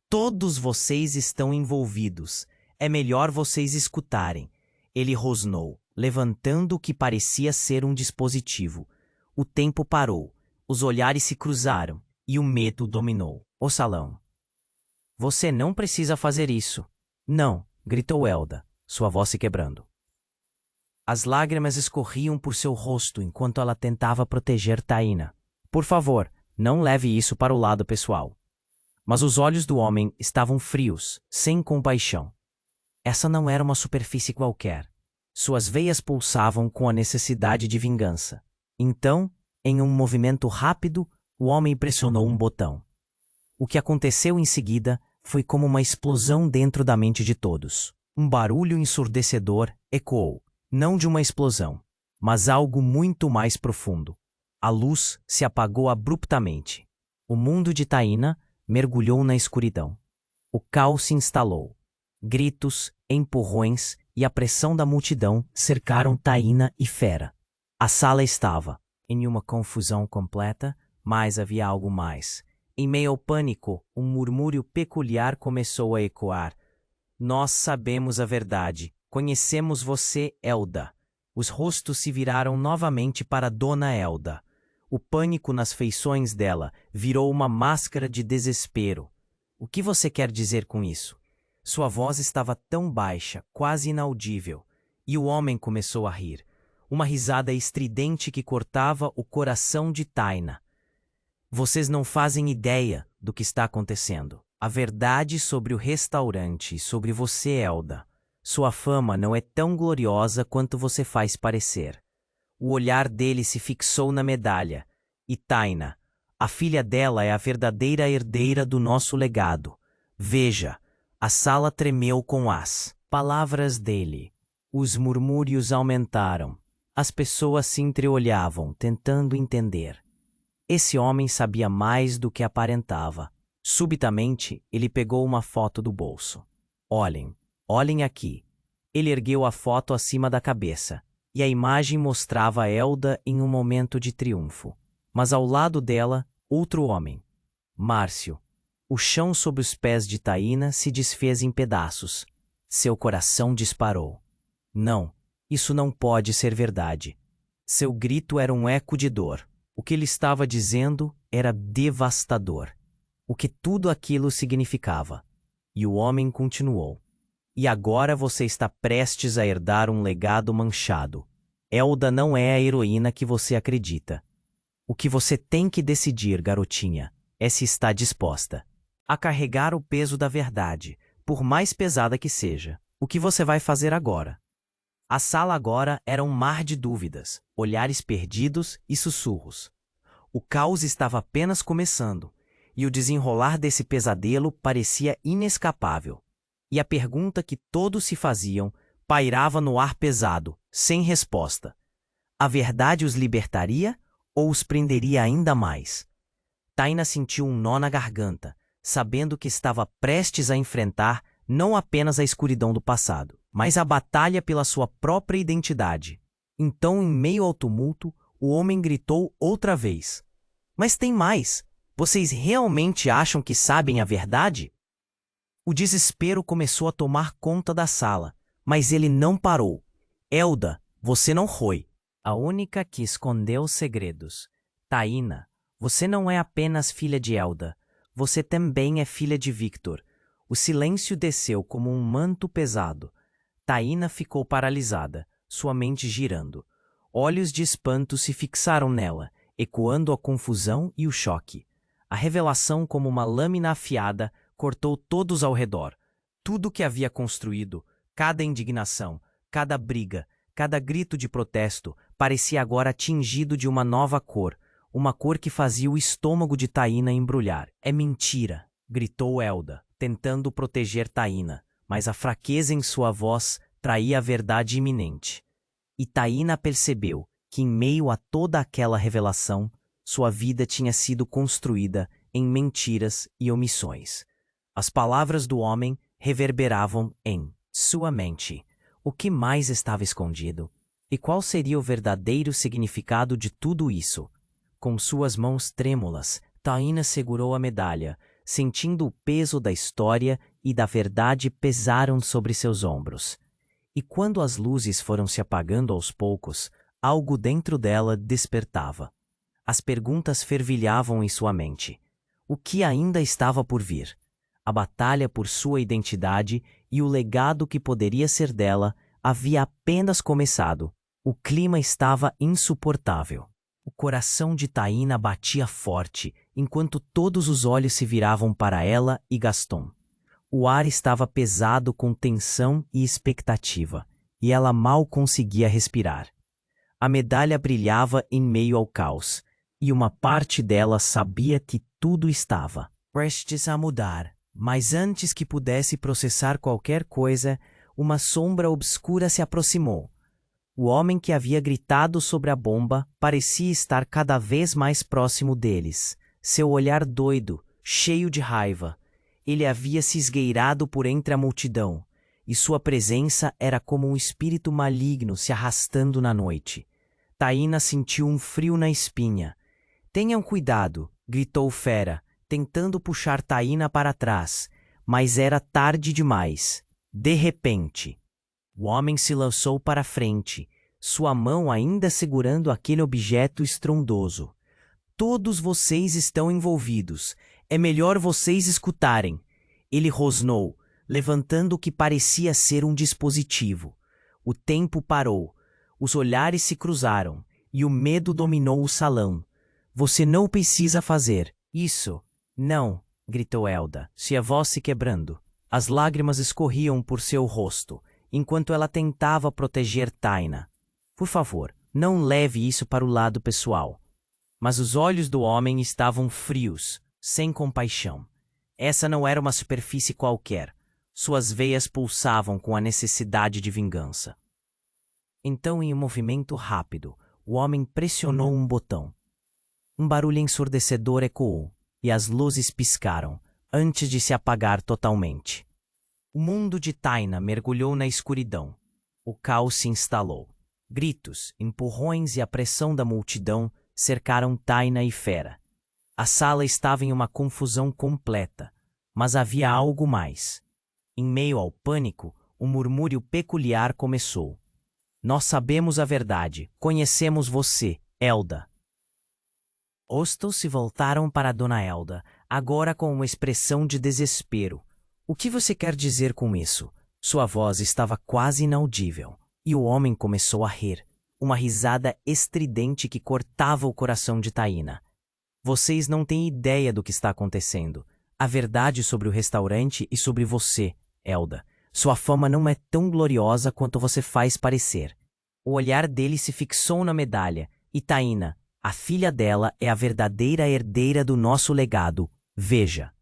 Todos vocês estão envolvidos. É melhor vocês escutarem. Ele rosnou, levantando o que parecia ser um dispositivo. O tempo parou, os olhares se cruzaram e o medo dominou o salão. Você não precisa fazer isso. Não, gritou Elda, sua voz se quebrando. As lágrimas escorriam por seu rosto enquanto ela tentava proteger Taína. Por favor, não leve isso para o lado pessoal. Mas os olhos do homem estavam frios, sem compaixão. Essa não era uma superfície qualquer. Suas veias pulsavam com a necessidade de vingança. Então, em um movimento rápido, o homem pressionou um botão. O que aconteceu em seguida foi como uma explosão dentro da mente de todos. Um barulho ensurdecedor ecoou, não de uma explosão, mas algo muito mais profundo. A luz se apagou abruptamente. O mundo de Taína mergulhou na escuridão. O caos se instalou. Gritos, empurrões e a pressão da multidão cercaram Taína e Fera. A sala estava em uma confusão completa, mas havia algo mais. Em meio ao pânico, um murmúrio peculiar começou a ecoar. Nós sabemos a verdade. Conhecemos você, Elda. Os rostos se viraram novamente para Dona Elda. O pânico nas feições dela virou uma máscara de desespero. O que você quer dizer com isso? Sua voz estava tão baixa, quase inaudível. E o homem começou a rir. Uma risada estridente que cortava o coração de Taína. Vocês não fazem ideia do que está acontecendo. A verdade sobre o restaurante e sobre você, Elda. Sua fama não é tão gloriosa quanto você faz parecer. O olhar dele se fixou na medalha. E Taína, a filha dela é a verdadeira herdeira do nosso legado. Veja, a sala tremeu com as palavras dele. Os murmúrios aumentaram. As pessoas se entreolhavam, tentando entender. Esse homem sabia mais do que aparentava. Subitamente, ele pegou uma foto do bolso. Olhem, olhem aqui. Ele ergueu a foto acima da cabeça, e a imagem mostrava Elda em um momento de triunfo. Mas ao lado dela, outro homem. Márcio. O chão sob os pés de Taína se desfez em pedaços. Seu coração disparou. Não, isso não pode ser verdade. Seu grito era um eco de dor. O que ele estava dizendo era devastador. O que tudo aquilo significava. E o homem continuou. E agora você está prestes a herdar um legado manchado. Elda não é a heroína que você acredita. O que você tem que decidir, garotinha, é se está disposta a carregar o peso da verdade, por mais pesada que seja. O que você vai fazer agora? A sala agora era um mar de dúvidas, olhares perdidos e sussurros. O caos estava apenas começando, e o desenrolar desse pesadelo parecia inescapável. E a pergunta que todos se faziam pairava no ar pesado, sem resposta. A verdade os libertaria ou os prenderia ainda mais? Taína sentiu um nó na garganta, sabendo que estava prestes a enfrentar não apenas a escuridão do passado, mas a batalha pela sua própria identidade. Então, em meio ao tumulto, o homem gritou outra vez. Mas tem mais! Vocês realmente acham que sabem a verdade? O desespero começou a tomar conta da sala, mas ele não parou. Elda, você não foi a única que escondeu os segredos. Taína, você não é apenas filha de Elda, você também é filha de Victor. O silêncio desceu como um manto pesado. Taína ficou paralisada, sua mente girando. Olhos de espanto se fixaram nela, ecoando a confusão e o choque. A revelação, como uma lâmina afiada, cortou todos ao redor. Tudo que havia construído, cada indignação, cada briga, cada grito de protesto, parecia agora tingido de uma nova cor, uma cor que fazia o estômago de Taína embrulhar. É mentira, gritou Elda, tentando proteger Taína, mas a fraqueza em sua voz traía a verdade iminente. E Taína percebeu que, em meio a toda aquela revelação, sua vida tinha sido construída em mentiras e omissões. As palavras do homem reverberavam em sua mente. O que mais estava escondido? E qual seria o verdadeiro significado de tudo isso? Com suas mãos trêmulas, Taína segurou a medalha, sentindo o peso da história e da verdade pesaram sobre seus ombros. E quando as luzes foram se apagando aos poucos, algo dentro dela despertava. As perguntas fervilhavam em sua mente. O que ainda estava por vir? A batalha por sua identidade e o legado que poderia ser dela havia apenas começado. O clima estava insuportável. O coração de Taína batia forte, enquanto todos os olhos se viravam para ela e Gaston. O ar estava pesado com tensão e expectativa, e ela mal conseguia respirar. A medalha brilhava em meio ao caos, e uma parte dela sabia que tudo estava prestes a mudar. Mas antes que pudesse processar qualquer coisa, uma sombra obscura se aproximou. O homem que havia gritado sobre a bomba parecia estar cada vez mais próximo deles. Seu olhar doido, cheio de raiva. Ele havia se esgueirado por entre a multidão, e sua presença era como um espírito maligno se arrastando na noite. Taína sentiu um frio na espinha. "Tenham cuidado", gritou o fera, tentando puxar Taína para trás, mas era tarde demais. De repente, o homem se lançou para frente, sua mão ainda segurando aquele objeto estrondoso. "Todos vocês estão envolvidos. É melhor vocês escutarem." Ele rosnou, levantando o que parecia ser um dispositivo. O tempo parou. Os olhares se cruzaram, e o medo dominou o salão. "Você não precisa fazer isso." "Não", gritou Elda, sua voz se quebrando. As lágrimas escorriam por seu rosto, enquanto ela tentava proteger Taína. "Por favor, não leve isso para o lado pessoal." Mas os olhos do homem estavam frios, sem compaixão. Essa não era uma superfície qualquer. Suas veias pulsavam com a necessidade de vingança. Então, em um movimento rápido, o homem pressionou um botão. Um barulho ensurdecedor ecoou, e as luzes piscaram, antes de se apagar totalmente. O mundo de Taína mergulhou na escuridão. O caos se instalou. Gritos, empurrões e a pressão da multidão cercaram Taína e Fera. A sala estava em uma confusão completa, mas havia algo mais. Em meio ao pânico, um murmúrio peculiar começou. "Nós sabemos a verdade. Conhecemos você, Elda." Ostos se voltaram para Dona Elda, agora com uma expressão de desespero. "O que você quer dizer com isso?" Sua voz estava quase inaudível, e o homem começou a rir, uma risada estridente que cortava o coração de Taína. "Vocês não têm ideia do que está acontecendo. A verdade sobre o restaurante e sobre você, Elda. Sua fama não é tão gloriosa quanto você faz parecer." O olhar dele se fixou na medalha, e Taína, a filha dela, é a verdadeira herdeira do nosso legado. Veja.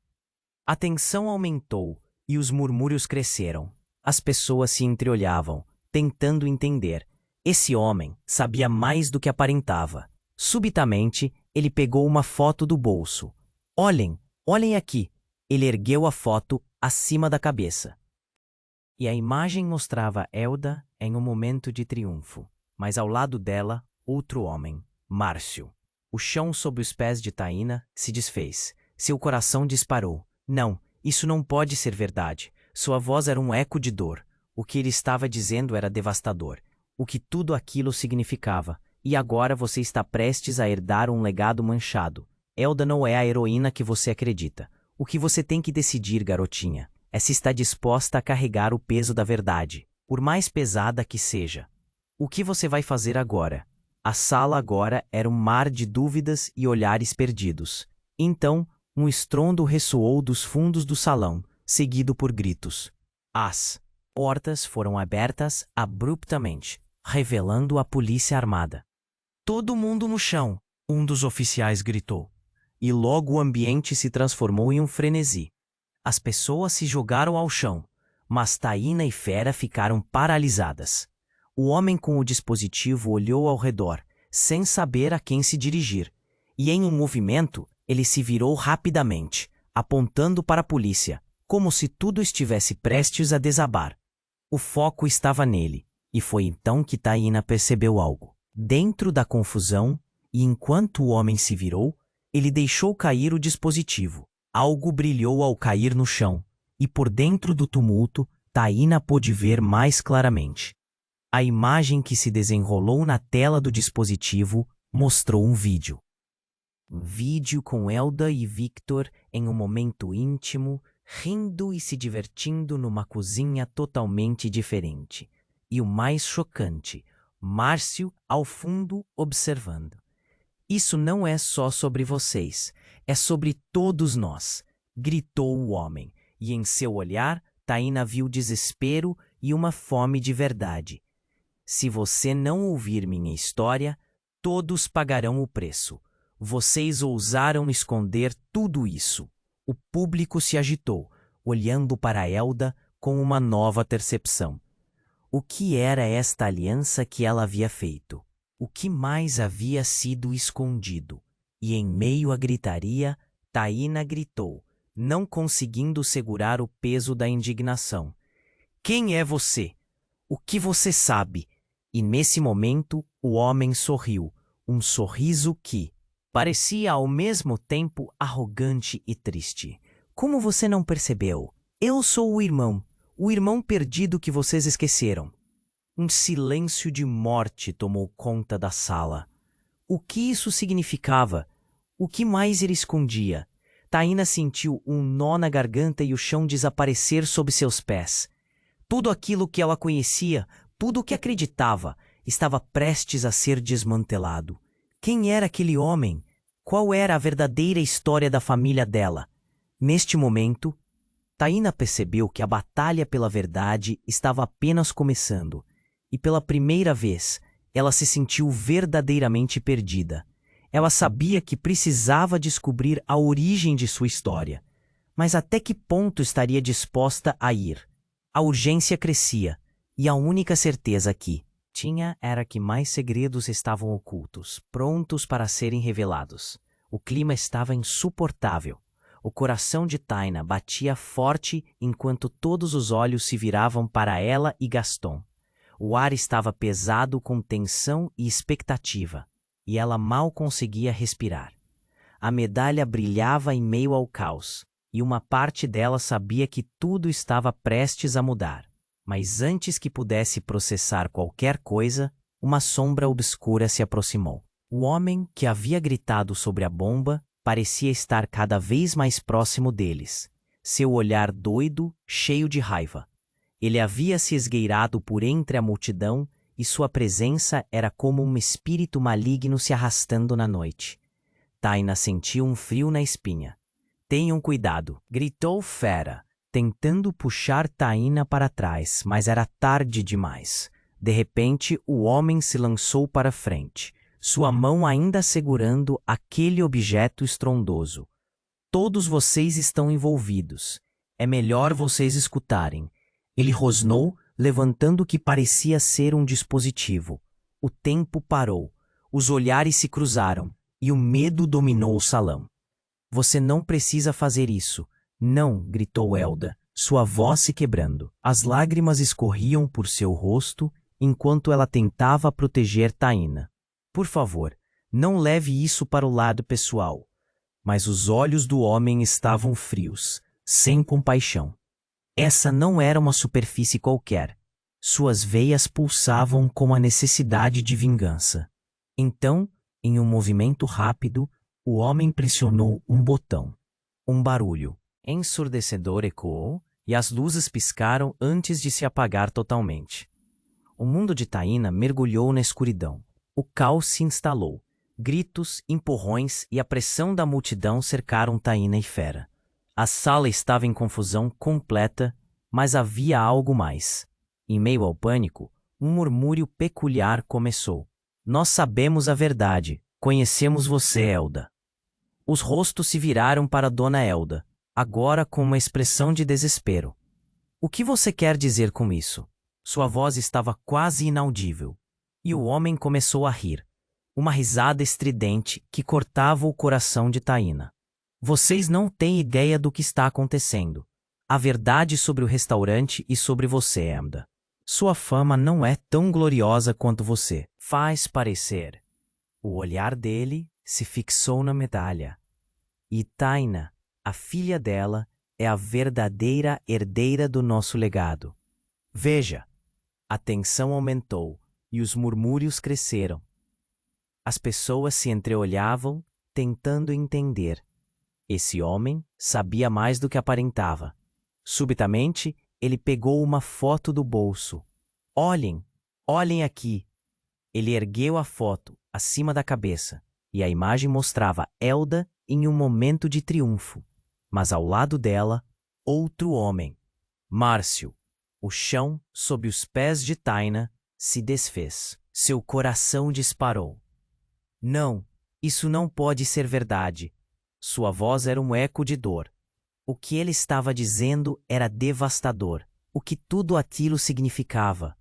A tensão aumentou e os murmúrios cresceram. As pessoas se entreolhavam, tentando entender. Esse homem sabia mais do que aparentava. Subitamente, ele pegou uma foto do bolso. Olhem aqui." Ele ergueu a foto acima da cabeça. E a imagem mostrava Elda em um momento de triunfo, mas ao lado dela, outro homem, Márcio. O chão sob os pés de Taína se desfez. Seu coração disparou. Não, isso não pode ser verdade. Sua voz era um eco de dor. O que ele estava dizendo era devastador. O que tudo aquilo significava. E agora você está prestes a herdar um legado manchado. Elda não é a heroína que você acredita. O que você tem que decidir, garotinha, é se está disposta a carregar o peso da verdade, por mais pesada que seja. O que você vai fazer agora? A sala agora era um mar de dúvidas e olhares perdidos. Então, um estrondo ressoou dos fundos do salão, seguido por gritos. As portas foram abertas abruptamente, revelando a polícia armada. "Todo mundo no chão!" um dos oficiais gritou. E logo o ambiente se transformou em um frenesi. As pessoas se jogaram ao chão, mas Taína e Fera ficaram paralisadas. O homem com o dispositivo olhou ao redor, sem saber a quem se dirigir, e em um movimento, ele se virou rapidamente, apontando para a polícia, como se tudo estivesse prestes a desabar. O foco estava nele, e foi então que Taína percebeu algo. Dentro da confusão, e enquanto o homem se virou, ele deixou cair o dispositivo. Algo brilhou ao cair no chão, e por dentro do tumulto, Taína pôde ver mais claramente. A imagem que se desenrolou na tela do dispositivo mostrou um vídeo. Um vídeo com Elda e Victor em um momento íntimo, rindo e se divertindo numa cozinha totalmente diferente. E o mais chocante, Márcio ao fundo observando. Isso não é só sobre vocês, é sobre todos nós, gritou o homem, e em seu olhar, Taína viu desespero e uma fome de verdade. Se você não ouvir minha história, todos pagarão o preço. Vocês ousaram esconder tudo isso. O público se agitou, olhando para Elda com uma nova percepção. O que era esta aliança que ela havia feito? O que mais havia sido escondido? E em meio à gritaria, Taína gritou, não conseguindo segurar o peso da indignação. Quem é você? O que você sabe? E nesse momento, o homem sorriu, um sorriso que parecia ao mesmo tempo arrogante e triste. Como você não percebeu? Eu sou o irmão perdido que vocês esqueceram. Um silêncio de morte tomou conta da sala. O que isso significava? O que mais ele escondia? Taína sentiu um nó na garganta e o chão desaparecer sob seus pés. Tudo aquilo que ela conhecia, tudo o que acreditava, estava prestes a ser desmantelado. Quem era aquele homem? Qual era a verdadeira história da família dela? Neste momento, Taína percebeu que a batalha pela verdade estava apenas começando. E pela primeira vez, ela se sentiu verdadeiramente perdida. Ela sabia que precisava descobrir a origem de sua história. Mas até que ponto estaria disposta a ir? A urgência crescia, e a única certeza que tinha era que mais segredos estavam ocultos, prontos para serem revelados. O clima estava insuportável. O coração de Taína batia forte enquanto todos os olhos se viravam para ela e Gaston. O ar estava pesado com tensão e expectativa, e ela mal conseguia respirar. A medalha brilhava em meio ao caos, e uma parte dela sabia que tudo estava prestes a mudar. Mas antes que pudesse processar qualquer coisa, uma sombra obscura se aproximou. O homem que havia gritado sobre a bomba parecia estar cada vez mais próximo deles, seu olhar doido, cheio de raiva. Ele havia se esgueirado por entre a multidão e sua presença era como um espírito maligno se arrastando na noite. Taína sentiu um frio na espinha. Tenham cuidado, gritou Fera, tentando puxar Taína para trás, mas era tarde demais. De repente, o homem se lançou para frente, sua mão ainda segurando aquele objeto estrondoso. Todos vocês estão envolvidos. É melhor vocês escutarem. Ele rosnou, levantando o que parecia ser um dispositivo. O tempo parou, os olhares se cruzaram, e o medo dominou o salão. Você não precisa fazer isso. Não, gritou Elda, sua voz se quebrando. As lágrimas escorriam por seu rosto, enquanto ela tentava proteger Taína. Por favor, não leve isso para o lado pessoal. Mas os olhos do homem estavam frios, sem compaixão. Essa não era uma superfície qualquer. Suas veias pulsavam com a necessidade de vingança. Então, em um movimento rápido, o homem pressionou um botão. Um barulho ensurdecedor ecoou e as luzes piscaram antes de se apagar totalmente. O mundo de Taína mergulhou na escuridão. O caos se instalou. Gritos, empurrões e a pressão da multidão cercaram Taína e Fera. A sala estava em confusão completa, mas havia algo mais. Em meio ao pânico, um murmúrio peculiar começou. Nós sabemos a verdade. Conhecemos você, Elda. Os rostos se viraram para Dona Elda, agora com uma expressão de desespero. O que você quer dizer com isso? Sua voz estava quase inaudível. E o homem começou a rir. Uma risada estridente que cortava o coração de Taína. Vocês não têm ideia do que está acontecendo. a verdade sobre o restaurante e sobre você, Emda. Sua fama não é tão gloriosa quanto você faz parecer. O olhar dele se fixou na medalha. E Taina, a filha dela, é a verdadeira herdeira do nosso legado. Veja, a tensão aumentou e os murmúrios cresceram. As pessoas se entreolhavam, tentando entender. Esse homem sabia mais do que aparentava. Subitamente, ele pegou uma foto do bolso. Olhem, olhem aqui. Ele ergueu a foto acima da cabeça e a imagem mostrava Elda em um momento de triunfo. Mas ao lado dela, outro homem. Márcio. O chão, sob os pés de Taina, se desfez. Seu coração disparou. Não, isso não pode ser verdade. Sua voz era um eco de dor. O que ele estava dizendo era devastador. O que tudo aquilo significava.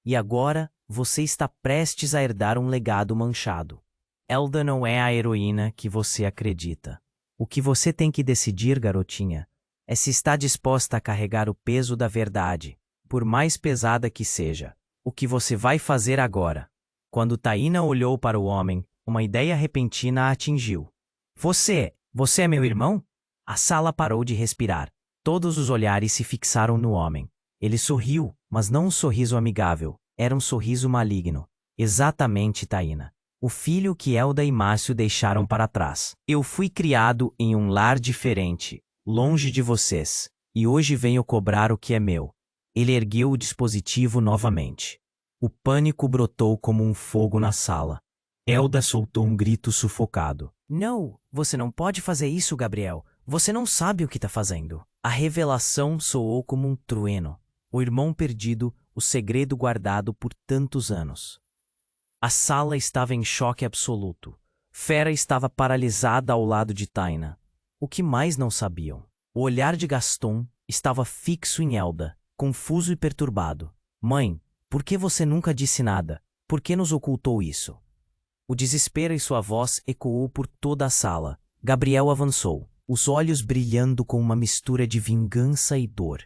E agora, você está prestes a herdar um legado manchado. Elda não é a heroína que você acredita. O que você tem que decidir, garotinha, é se está disposta a carregar o peso da verdade, por mais pesada que seja. O que você vai fazer agora? Quando Taina olhou para o homem, uma ideia repentina a atingiu. Você é meu irmão? A sala parou de respirar. Todos os olhares se fixaram no homem. Ele sorriu, mas não um sorriso amigável. Era um sorriso maligno. Exatamente, Taina. O filho que Elda e Márcio deixaram para trás. Eu fui criado em um lar diferente, longe de vocês, e hoje venho cobrar o que é meu. Ele ergueu o dispositivo novamente. O pânico brotou como um fogo na sala. Elda soltou um grito sufocado. Não, você não pode fazer isso, Gabriel. Você não sabe o que está fazendo. A revelação soou como um trueno. O irmão perdido, o segredo guardado por tantos anos. A sala estava em choque absoluto. Fera estava paralisada ao lado de Taina. O que mais não sabiam? O olhar de Gaston estava fixo em Elda, confuso e perturbado. Mãe, por que você nunca disse nada? Por que nos ocultou isso? O desespero em sua voz ecoou por toda a sala. Gabriel avançou, os olhos brilhando com uma mistura de vingança e dor.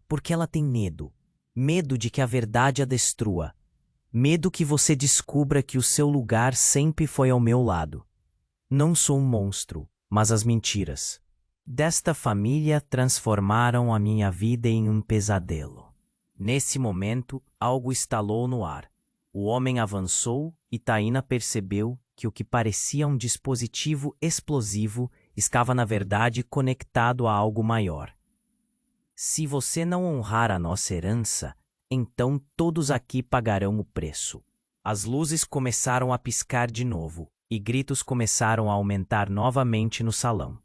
Porque ela tem medo. Medo de que a verdade a destrua. Medo que você descubra que o seu lugar sempre foi ao meu lado. Não sou um monstro, mas as mentiras desta família transformaram a minha vida em um pesadelo. Nesse momento, algo estalou no ar. O homem avançou e Taina percebeu que o que parecia um dispositivo explosivo estava na verdade conectado a algo maior. Se você não honrar a nossa herança, então todos aqui pagarão o preço. As luzes começaram a piscar de novo, e gritos começaram a aumentar novamente no salão.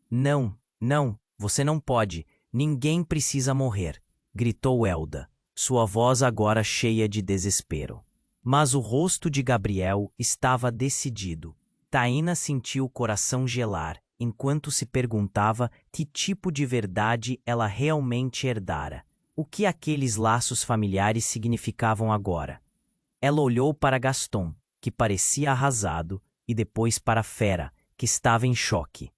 Não, não, você não pode, ninguém precisa morrer, gritou Elda, sua voz agora cheia de desespero. Mas o rosto de Gabriel estava decidido. Taina sentiu o coração gelar, enquanto se perguntava que tipo de verdade ela realmente herdara. O que aqueles laços familiares significavam agora? Ela olhou para Gaston, que parecia arrasado, e depois para Fera, que estava em choque.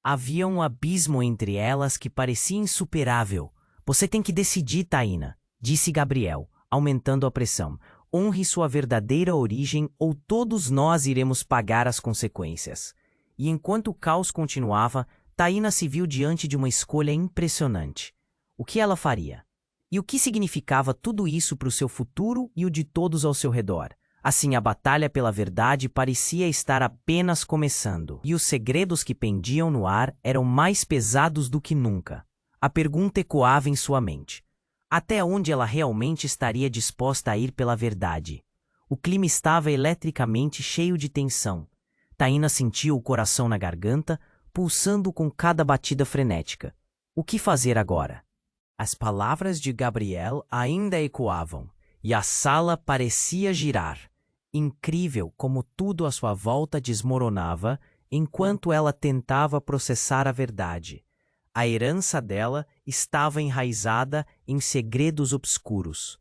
Havia um abismo entre elas que parecia insuperável. Você tem que decidir, Taina, disse Gabriel, aumentando a pressão. Honre sua verdadeira origem ou todos nós iremos pagar as consequências. E enquanto o caos continuava, Taina se viu diante de uma escolha impressionante. O que ela faria? E o que significava tudo isso para o seu futuro e o de todos ao seu redor? Assim, a batalha pela verdade parecia estar apenas começando, e os segredos que pendiam no ar eram mais pesados do que nunca. A pergunta ecoava em sua mente. Até onde ela realmente estaria disposta a ir pela verdade? O clima estava eletricamente cheio de tensão. Taina sentiu o coração na garganta, pulsando com cada batida frenética. O que fazer agora? As palavras de Gabriel ainda ecoavam, e a sala parecia girar. Incrível como tudo à sua volta desmoronava enquanto ela tentava processar a verdade. A herança dela estava enraizada em segredos obscuros.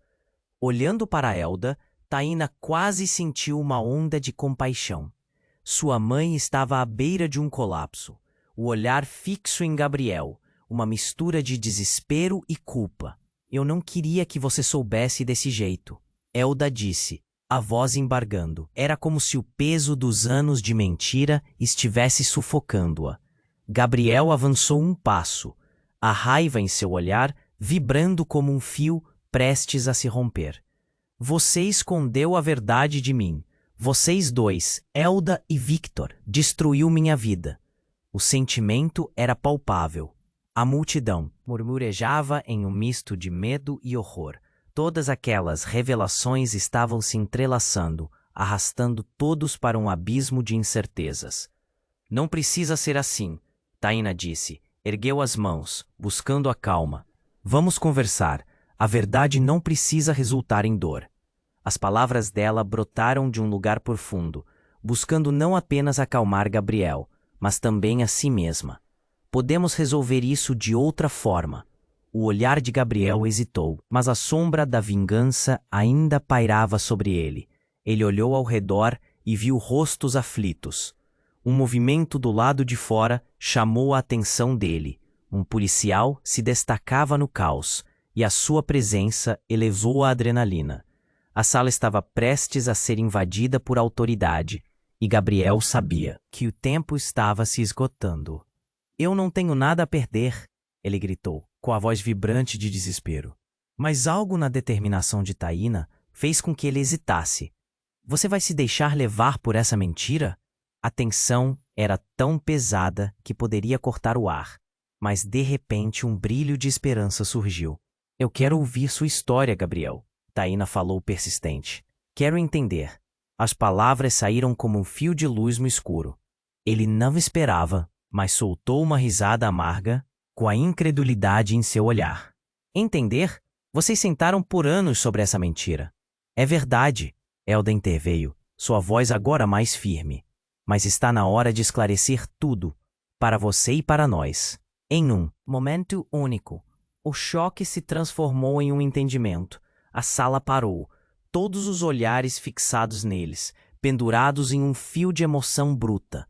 Olhando para Elda, Taina quase sentiu uma onda de compaixão. Sua mãe estava à beira de um colapso, o olhar fixo em Gabriel, uma mistura de desespero e culpa. Eu não queria que você soubesse desse jeito, Elda disse, a voz embargando. Era como se o peso dos anos de mentira estivesse sufocando-a. Gabriel avançou um passo, a raiva em seu olhar vibrando como um fio prestes a se romper. Você escondeu a verdade de mim. Vocês dois, Elda e Victor, destruiu minha vida. O sentimento era palpável. A multidão murmurejava em um misto de medo e horror. Todas aquelas revelações estavam se entrelaçando, arrastando todos para um abismo de incertezas. Não precisa ser assim, Taina disse. Ergueu as mãos, buscando a calma. Vamos conversar. A verdade não precisa resultar em dor. As palavras dela brotaram de um lugar profundo, buscando não apenas acalmar Gabriel, mas também a si mesma. Podemos resolver isso de outra forma. O olhar de Gabriel hesitou, mas a sombra da vingança ainda pairava sobre ele. Ele olhou ao redor e viu rostos aflitos. Um movimento do lado de fora chamou a atenção dele. Um policial se destacava no caos, e a sua presença elevou a adrenalina. A sala estava prestes a ser invadida por autoridade, e Gabriel sabia que o tempo estava se esgotando. Eu não tenho nada a perder, ele gritou, com a voz vibrante de desespero. Mas algo na determinação de Taina fez com que ele hesitasse. Você vai se deixar levar por essa mentira? A tensão era tão pesada que poderia cortar o ar, mas de repente um brilho de esperança surgiu. Eu quero ouvir sua história, Gabriel, Taina falou persistente. Quero entender. As palavras saíram como um fio de luz no escuro. Ele não esperava, mas soltou uma risada amarga, com a incredulidade em seu olhar. Entender? Vocês sentaram por anos sobre essa mentira. É verdade, Elda interveio, sua voz agora mais firme. Mas está na hora de esclarecer tudo, para você e para nós. Em um momento único, o choque se transformou em um entendimento. A sala parou, todos os olhares fixados neles, pendurados em um fio de emoção bruta.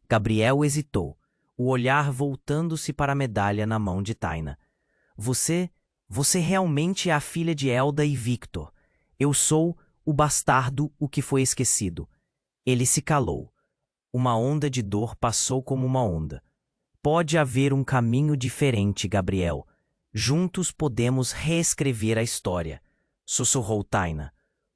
Gabriel hesitou, o olhar voltando-se para a medalha na mão de Taina. Você realmente é a filha de Elda e Victor. Eu sou o bastardo, o que foi esquecido. Ele se calou. Uma onda de dor passou como uma onda. Pode haver um caminho diferente, Gabriel. Juntos podemos reescrever a história, sussurrou Taina.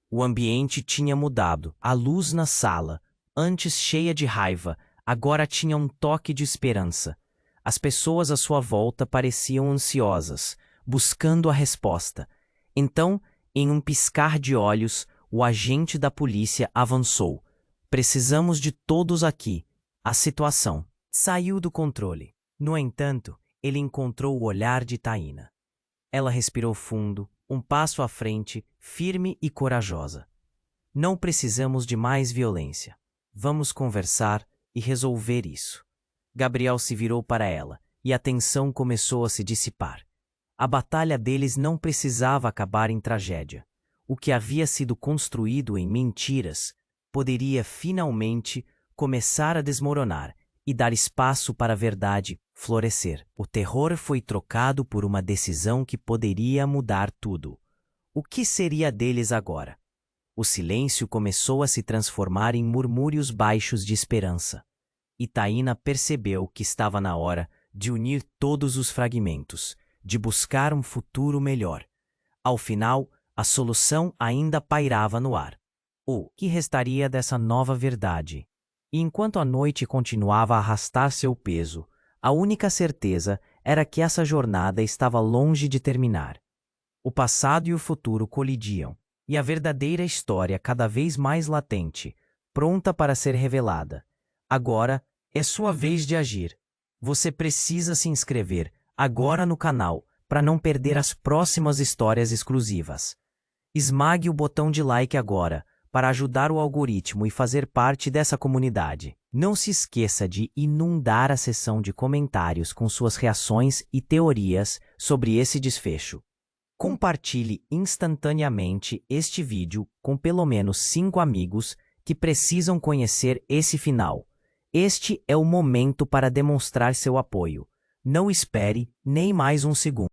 O ambiente tinha mudado. A luz na sala, antes cheia de raiva, agora tinha um toque de esperança. As pessoas à sua volta pareciam ansiosas, buscando a resposta. Então, em um piscar de olhos, o agente da polícia avançou. Precisamos de todos aqui. A situação saiu do controle. No entanto, ele encontrou o olhar de Taina. Ela respirou fundo, um passo à frente, firme e corajosa. Não precisamos de mais violência. Vamos conversar e resolver isso. Gabriel se virou para ela, e a tensão começou a se dissipar. A batalha deles não precisava acabar em tragédia. O que havia sido construído em mentiras poderia finalmente começar a desmoronar e dar espaço para a verdade florescer. O terror foi trocado por uma decisão que poderia mudar tudo. O que seria deles agora? O silêncio começou a se transformar em murmúrios baixos de esperança. E Taina percebeu que estava na hora de unir todos os fragmentos, de buscar um futuro melhor. Ao final, a solução ainda pairava no ar. O que restaria dessa nova verdade? E enquanto a noite continuava a arrastar seu peso, a única certeza era que essa jornada estava longe de terminar. O passado e o futuro colidiam, e a verdadeira história cada vez mais latente, pronta para ser revelada. Agora é sua vez de agir. Você precisa se inscrever agora no canal para não perder as próximas histórias exclusivas. Esmague o botão de like agora para ajudar o algoritmo e fazer parte dessa comunidade. Não se esqueça de inundar a seção de comentários com suas reações e teorias sobre esse desfecho. Compartilhe instantaneamente este vídeo com pelo menos 5 amigos que precisam conhecer esse final. Este é o momento para demonstrar seu apoio. Não espere nem mais um segundo.